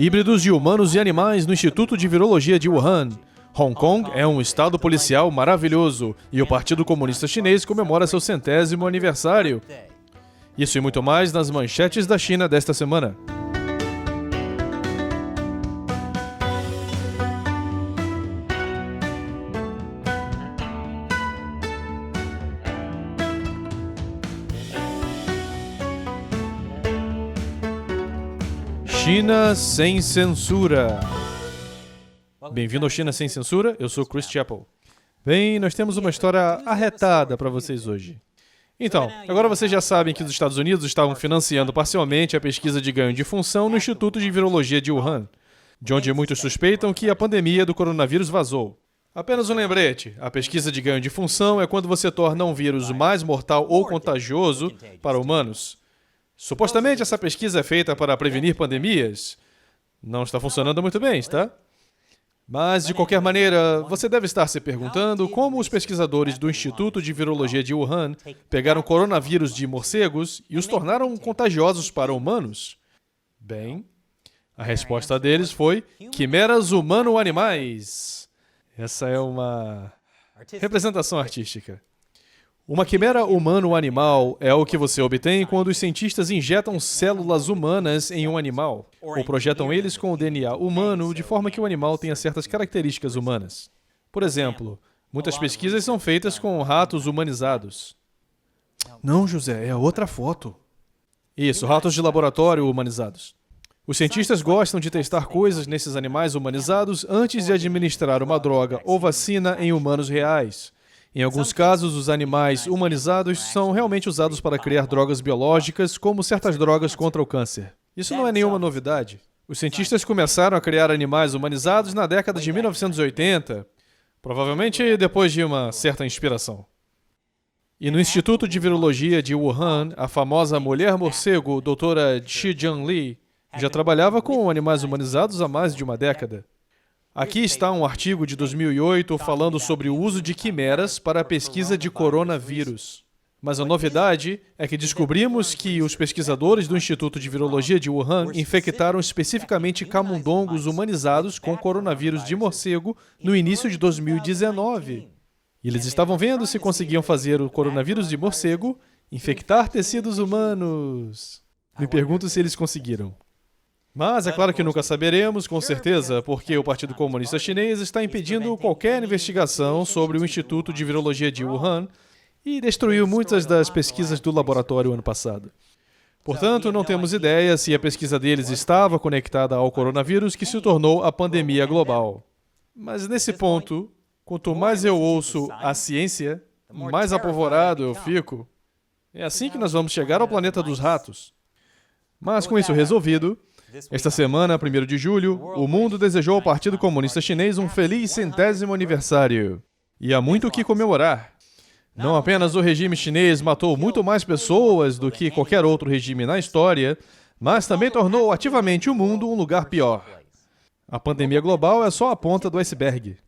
Híbridos de humanos e animais no Instituto de Virologia de Wuhan. Hong Kong é um estado policial maravilhoso e o Partido Comunista Chinês comemora seu 100º aniversário. Isso e muito mais nas manchetes da China desta semana. China sem censura. Bem-vindo ao China sem censura, eu sou Chris Chappell. Bem, nós temos uma história arretada para vocês hoje. Então, agora vocês já sabem que os Estados Unidos estavam financiando parcialmente a pesquisa de ganho de função no Instituto de Virologia de Wuhan, de onde muitos suspeitam que a pandemia do coronavírus vazou. Apenas um lembrete, a pesquisa de ganho de função é quando você torna um vírus mais mortal ou contagioso para humanos. Supostamente essa pesquisa é feita para prevenir pandemias. Não está funcionando muito bem, está? Mas, de qualquer maneira, você deve estar se perguntando como os pesquisadores do Instituto de Virologia de Wuhan pegaram coronavírus de morcegos e os tornaram contagiosos para humanos. Bem, a resposta deles foi quimeras humano-animais. Essa é uma representação artística. Uma quimera humano-animal é o que você obtém quando os cientistas injetam células humanas em um animal, ou projetam eles com o DNA humano de forma que o animal tenha certas características humanas. Por exemplo, muitas pesquisas são feitas com ratos humanizados. Não, José, é outra foto. Isso, ratos de laboratório humanizados. Os cientistas gostam de testar coisas nesses animais humanizados antes de administrar uma droga ou vacina em humanos reais. Em alguns casos, os animais humanizados são realmente usados para criar drogas biológicas, como certas drogas contra o câncer. Isso não é nenhuma novidade. Os cientistas começaram a criar animais humanizados na década de 1980, provavelmente depois de uma certa inspiração. E no Instituto de Virologia de Wuhan, a famosa mulher morcego, doutora Shi Jianli, já trabalhava com animais humanizados há mais de uma década. Aqui está um artigo de 2008 falando sobre o uso de quimeras para a pesquisa de coronavírus. Mas a novidade é que descobrimos que os pesquisadores do Instituto de Virologia de Wuhan infectaram especificamente camundongos humanizados com coronavírus de morcego no início de 2019. E eles estavam vendo se conseguiam fazer o coronavírus de morcego infectar tecidos humanos. Me pergunto se eles conseguiram. Mas é claro que nunca saberemos, com certeza, porque o Partido Comunista Chinês está impedindo qualquer investigação sobre o Instituto de Virologia de Wuhan e destruiu muitas das pesquisas do laboratório ano passado. Portanto, não temos ideia se a pesquisa deles estava conectada ao coronavírus que se tornou a pandemia global. Mas nesse ponto, quanto mais eu ouço a ciência, mais apavorado eu fico. É assim que nós vamos chegar ao planeta dos ratos. Mas com isso resolvido, esta semana, 1º de julho, o mundo desejou ao Partido Comunista Chinês um feliz 100º aniversário. E há muito o que comemorar. Não apenas o regime chinês matou muito mais pessoas do que qualquer outro regime na história, mas também tornou ativamente o mundo um lugar pior. A pandemia global é só a ponta do iceberg.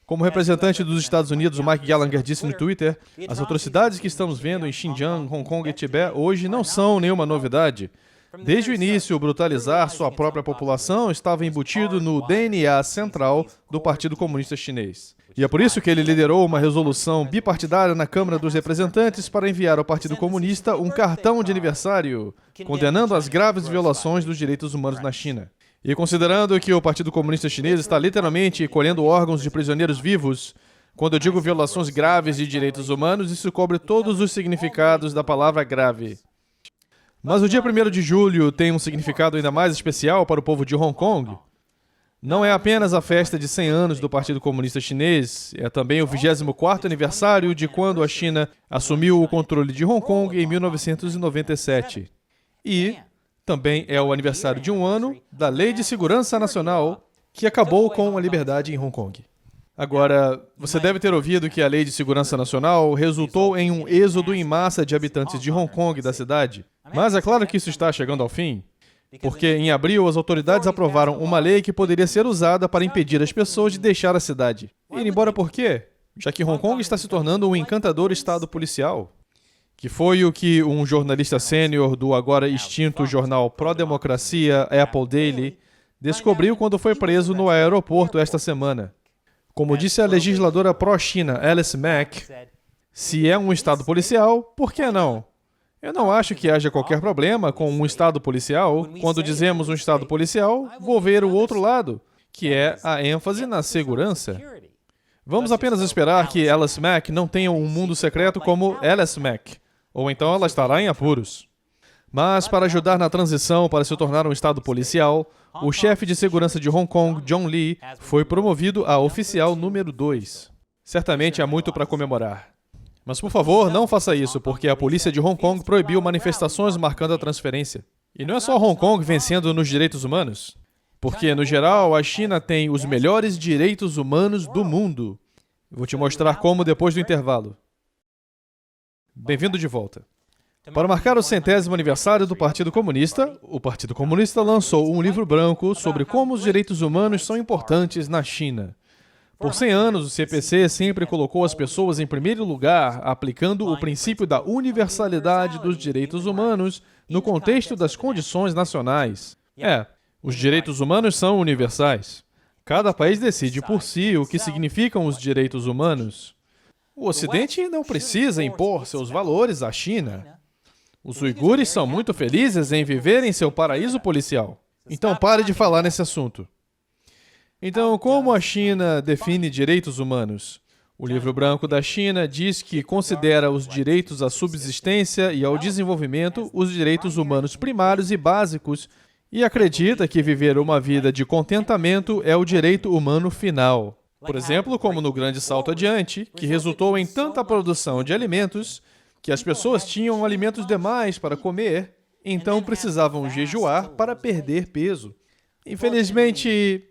Como representante dos Estados Unidos, o Mike Gallagher disse no Twitter, as atrocidades que estamos vendo em Xinjiang, Hong Kong e Tibete hoje não são nenhuma novidade. Desde o início, brutalizar sua própria população estava embutido no DNA central do Partido Comunista Chinês. E é por isso que ele liderou uma resolução bipartidária na Câmara dos Representantes para enviar ao Partido Comunista um cartão de aniversário, condenando as graves violações dos direitos humanos na China. E considerando que o Partido Comunista Chinês está literalmente colhendo órgãos de prisioneiros vivos, quando eu digo violações graves de direitos humanos, isso cobre todos os significados da palavra grave. Mas o dia 1º de julho tem um significado ainda mais especial para o povo de Hong Kong. Não é apenas a festa de 100 anos do Partido Comunista Chinês, é também o 24º aniversário de quando a China assumiu o controle de Hong Kong em 1997. E também é o aniversário de um ano da Lei de Segurança Nacional, que acabou com a liberdade em Hong Kong. Agora, você deve ter ouvido que a Lei de Segurança Nacional resultou em um êxodo em massa de habitantes de Hong Kong da cidade. Mas é claro que isso está chegando ao fim, porque em abril as autoridades aprovaram uma lei que poderia ser usada para impedir as pessoas de deixar a cidade. Ir embora por quê? Já que Hong Kong está se tornando um encantador estado policial. Que foi o que um jornalista sênior do agora extinto jornal Pró-Democracia, Apple Daily, descobriu quando foi preso no aeroporto esta semana. Como disse a legisladora pró-China Alice Mack, se é um estado policial, por que não? Eu não acho que haja qualquer problema com um estado policial. Quando dizemos um estado policial, vou ver o outro lado, que é a ênfase na segurança. Vamos apenas esperar que Alice Mack não tenha um mundo secreto como Alice Mack, ou então ela estará em apuros. Mas, para ajudar na transição para se tornar um estado policial, o chefe de segurança de Hong Kong, John Lee, foi promovido a oficial número 2. Certamente há muito para comemorar. Mas, por favor, não faça isso, porque a polícia de Hong Kong proibiu manifestações marcando a transferência. E não é só Hong Kong vencendo nos direitos humanos, porque, no geral, a China tem os melhores direitos humanos do mundo. Vou te mostrar como depois do intervalo. Bem-vindo de volta. Para marcar o 100º aniversário do Partido Comunista, o Partido Comunista lançou um livro branco sobre como os direitos humanos são importantes na China. Por 100 anos, o CPC sempre colocou as pessoas em primeiro lugar, aplicando o princípio da universalidade dos direitos humanos no contexto das condições nacionais. Os direitos humanos são universais. Cada país decide por si o que significam os direitos humanos. O Ocidente não precisa impor seus valores à China. Os uigures são muito felizes em viver em seu paraíso policial. Então pare de falar nesse assunto. Então, como a China define direitos humanos? O Livro Branco da China diz que considera os direitos à subsistência e ao desenvolvimento os direitos humanos primários e básicos e acredita que viver uma vida de contentamento é o direito humano final. Por exemplo, como no Grande Salto Adiante, que resultou em tanta produção de alimentos que as pessoas tinham alimentos demais para comer, então precisavam jejuar para perder peso. Infelizmente,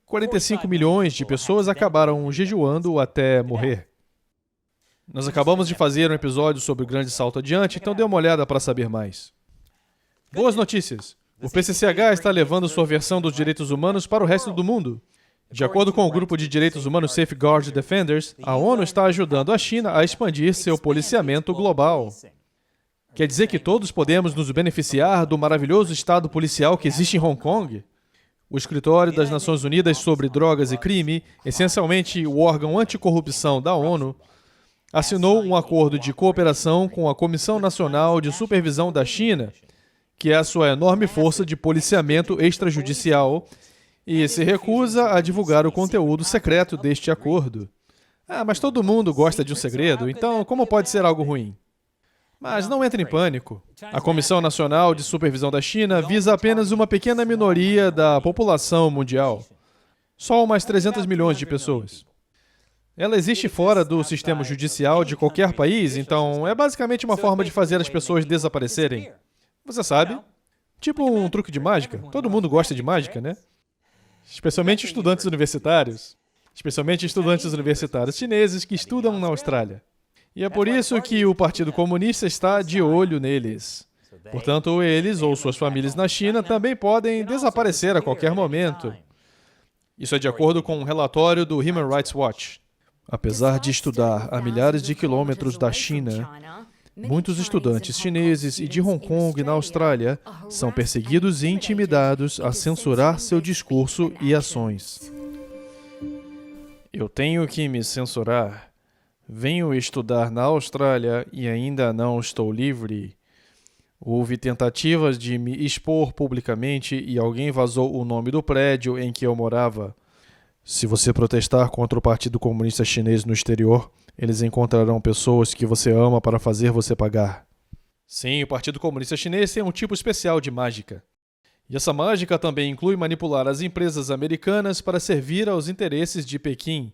45 milhões de pessoas acabaram jejuando até morrer. Nós acabamos de fazer um episódio sobre o Grande Salto Adiante, então dê uma olhada para saber mais. Boas notícias! O PCCH está levando sua versão dos direitos humanos para o resto do mundo. De acordo com o grupo de direitos humanos Safeguard Defenders, a ONU está ajudando a China a expandir seu policiamento global. Quer dizer que todos podemos nos beneficiar do maravilhoso estado policial que existe em Hong Kong? O Escritório das Nações Unidas sobre Drogas e Crime, essencialmente o órgão anticorrupção da ONU, assinou um acordo de cooperação com a Comissão Nacional de Supervisão da China, que é a sua enorme força de policiamento extrajudicial, e se recusa a divulgar o conteúdo secreto deste acordo. Mas todo mundo gosta de um segredo, então como pode ser algo ruim? Mas não entre em pânico. A Comissão Nacional de Supervisão da China visa apenas uma pequena minoria da população mundial. Só umas 300 milhões de pessoas. Ela existe fora do sistema judicial de qualquer país, então é basicamente uma forma de fazer as pessoas desaparecerem. Você sabe? Tipo um truque de mágica. Todo mundo gosta de mágica, né? Especialmente estudantes universitários. Especialmente estudantes universitários chineses que estudam na Austrália. E é por isso que o Partido Comunista está de olho neles. Portanto, eles ou suas famílias na China também podem desaparecer a qualquer momento. Isso é de acordo com um relatório do Human Rights Watch. Apesar de estudar a milhares de quilômetros da China, muitos estudantes chineses e de Hong Kong na Austrália são perseguidos e intimidados a censurar seu discurso e ações. Eu tenho que me censurar. Venho estudar na Austrália e ainda não estou livre. Houve tentativas de me expor publicamente e alguém vazou o nome do prédio em que eu morava. Se você protestar contra o Partido Comunista Chinês no exterior, eles encontrarão pessoas que você ama para fazer você pagar. Sim, o Partido Comunista Chinês tem um tipo especial de mágica. E essa mágica também inclui manipular as empresas americanas para servir aos interesses de Pequim.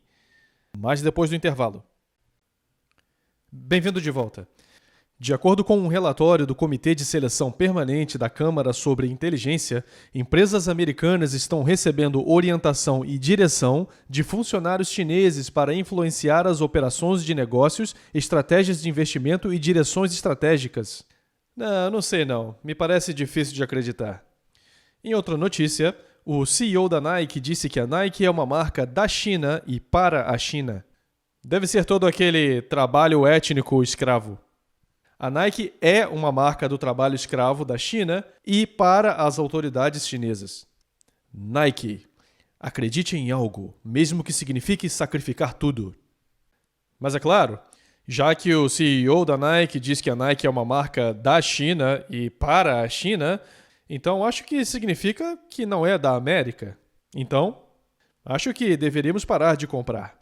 Mas depois do intervalo. Bem-vindo de volta. De acordo com um relatório do Comitê de Seleção Permanente da Câmara sobre Inteligência, empresas americanas estão recebendo orientação e direção de funcionários chineses para influenciar as operações de negócios, estratégias de investimento e direções estratégicas. Não sei não. Me parece difícil de acreditar. Em outra notícia, o CEO da Nike disse que a Nike é uma marca da China e para a China. Deve ser todo aquele trabalho étnico escravo. A Nike é uma marca do trabalho escravo da China e para as autoridades chinesas. Nike. Acredite em algo, mesmo que signifique sacrificar tudo. Mas é claro, já que o CEO da Nike diz que a Nike é uma marca da China e para a China, então acho que significa que não é da América. Então, acho que deveríamos parar de comprar.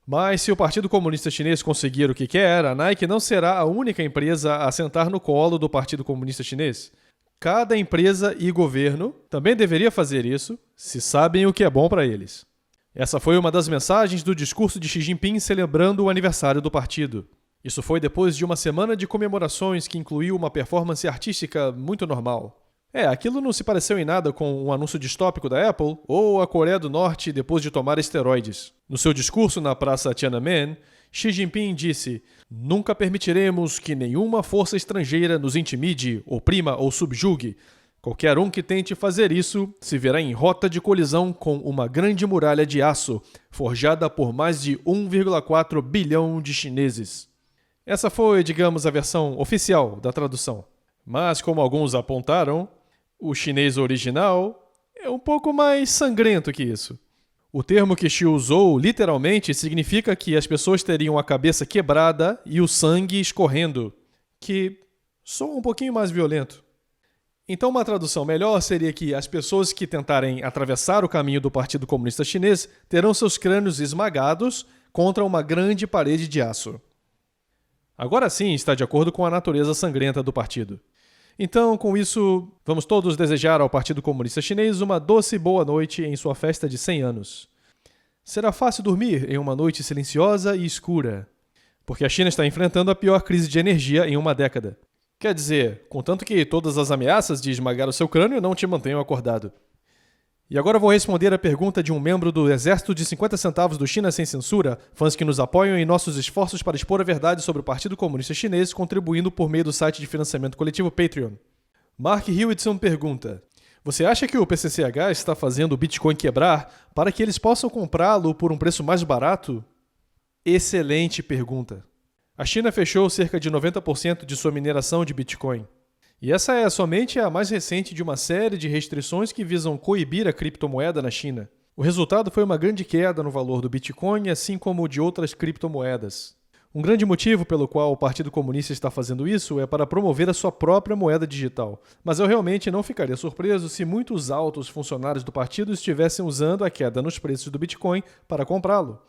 Mas se o Partido Comunista Chinês conseguir o que quer, a Nike não será a única empresa a sentar no colo do Partido Comunista Chinês. Cada empresa e governo também deveria fazer isso, se sabem o que é bom para eles. Essa foi uma das mensagens do discurso de Xi Jinping celebrando o aniversário do partido. Isso foi depois de uma semana de comemorações que incluiu uma performance artística muito normal. Aquilo não se pareceu em nada com um anúncio distópico da Apple ou a Coreia do Norte depois de tomar esteroides. No seu discurso na Praça Tiananmen, Xi Jinping disse: "Nunca permitiremos que nenhuma força estrangeira nos intimide, oprima ou subjugue. Qualquer um que tente fazer isso se verá em rota de colisão com uma grande muralha de aço, forjada por mais de 1,4 bilhão de chineses." Essa foi, digamos, a versão oficial da tradução. Mas, como alguns apontaram, o chinês original é um pouco mais sangrento que isso. O termo que Xi usou, literalmente, significa que as pessoas teriam a cabeça quebrada e o sangue escorrendo, que soa um pouquinho mais violento. Então, uma tradução melhor seria que as pessoas que tentarem atravessar o caminho do Partido Comunista Chinês terão seus crânios esmagados contra uma grande parede de aço. Agora sim está de acordo com a natureza sangrenta do partido. Então, com isso, vamos todos desejar ao Partido Comunista Chinês uma doce boa noite em sua festa de 100 anos. Será fácil dormir em uma noite silenciosa e escura, porque a China está enfrentando a pior crise de energia em uma década. Quer dizer, contanto que todas as ameaças de esmagar o seu crânio não te mantenham acordado. E agora vou responder a pergunta de um membro do Exército de 50 Centavos do China Sem Censura, fãs que nos apoiam em nossos esforços para expor a verdade sobre o Partido Comunista Chinês, contribuindo por meio do site de financiamento coletivo Patreon. Mark Hewitson pergunta: "Você acha que o PCCH está fazendo o Bitcoin quebrar para que eles possam comprá-lo por um preço mais barato?" Excelente pergunta. A China fechou cerca de 90% de sua mineração de Bitcoin. E essa é somente a mais recente de uma série de restrições que visam coibir a criptomoeda na China. O resultado foi uma grande queda no valor do Bitcoin, assim como de outras criptomoedas. Um grande motivo pelo qual o Partido Comunista está fazendo isso é para promover a sua própria moeda digital. Mas eu realmente não ficaria surpreso se muitos altos funcionários do partido estivessem usando a queda nos preços do Bitcoin para comprá-lo.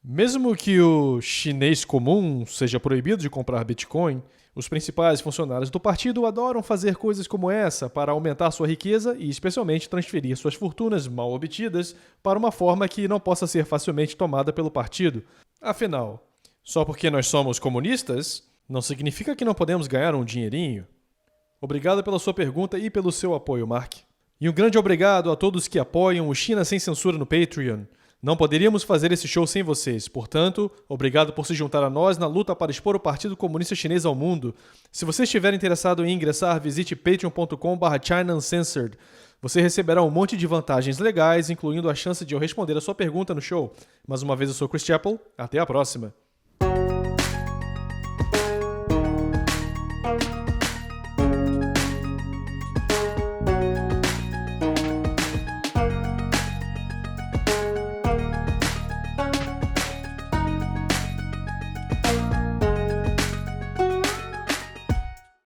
Mesmo que o chinês comum seja proibido de comprar Bitcoin, os principais funcionários do partido adoram fazer coisas como essa para aumentar sua riqueza e especialmente transferir suas fortunas mal obtidas para uma forma que não possa ser facilmente tomada pelo partido. Afinal, só porque nós somos comunistas, não significa que não podemos ganhar um dinheirinho. Obrigado pela sua pergunta e pelo seu apoio, Mark. E um grande obrigado a todos que apoiam o China Sem Censura no Patreon. Não poderíamos fazer esse show sem vocês, portanto, obrigado por se juntar a nós na luta para expor o Partido Comunista Chinês ao mundo. Se você estiver interessado em ingressar, visite patreon.com/ChinaUncensored. Você receberá um monte de vantagens legais, incluindo a chance de eu responder a sua pergunta no show. Mais uma vez, eu sou Chris Chappell. Até a próxima.